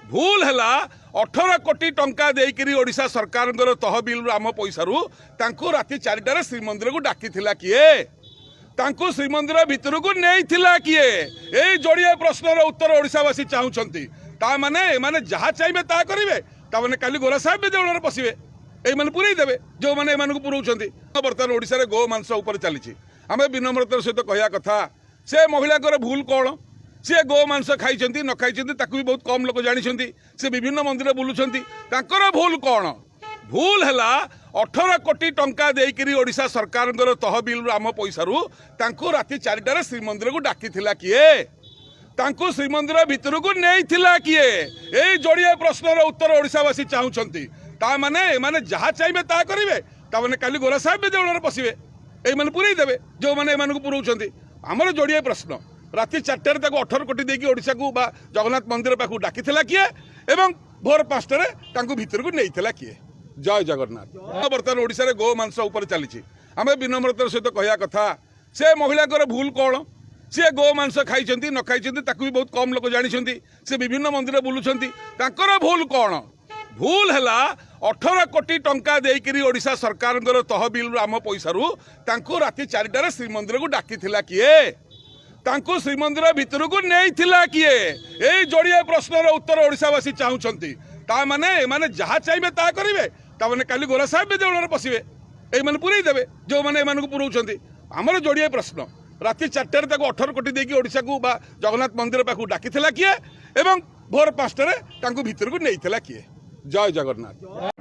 भूल है 18 कोटी टंका देकरी ओडिशा सरकार तहबिल आम पैसा राति 4टार श्रीमंदिर को डाकी किए तांको श्रीमंदिर भितर को नहीं किए यही जोड़िया प्रश्नर उत्तर ओडिशावासी चाहूँगी माने जहाँ चाहिए ता करेंगे ताने काली गोरा साहेब देवल पशिवे ये पूरे देवे जो मैंने पुराउं बर्तमान ओडिशा गो मांस उपर चली आम विनम्रतार सहित कहया कथा से महिला भूल कौन सी गो मांस खाई न खाई भी बहुत कम लोग जानते से विभिन्न मंदिर बुलूंट भूल कौन भूल है 18 कोटी टंका देकरी ओडिशा सरकार तहबिल आम पैसा राति 4टार श्रीमंदिर को डाकी किए तांको श्रीमंदिर भितर को नहीं किए यही जोड़िया प्रश्नर उत्तर ओडिशावासी चाहूँगी माने जहाँ चाहिए ता करेंगे ताने काली गोरा साहेब देवल पशिवे ये पूरे देवे जो मैंने पुराउं आमर जोड़िया प्रश्न राति 4टार 18 कोटी देकी ओडिशा को जगन्नाथ मंदिर पाखु डाकी किए एवं भोर 5टार भितर को नहीं किए जय जगन्नाथ बर्तमान ओडिशा गो मांस उपर चली आम विनम्रतार सहित कहया कथा से महिला भूल कौन सी गो मांस खाई न खाई भी बहुत कम लोग जानते से विभिन्न मंदिर बुलूंट भूल कौन भूल है 18 कोटी टंका देकरी ओडिशा सरकार तहबिल आम पैसा राति 4टार श्रीमंदिर को डाकी किए तांको श्रीमंदिर भितर को नहीं किए यही जोड़िया प्रश्नर उत्तर ओडिशावासी चाहूँगी माने जहाँ चाहिए ता करेंगे ताने काली गोरा साहेब देवल पशिवे ये पूरे देवे जो मैंने पुराउं आमर जोड़िया प्रश्न राति 4टार 18 कोटी देकी ओडिशा को जगन्नाथ मंदिर पाखु डाकी किए एवं भोर 5टार भितर को नहीं किए जय जगन्नाथ।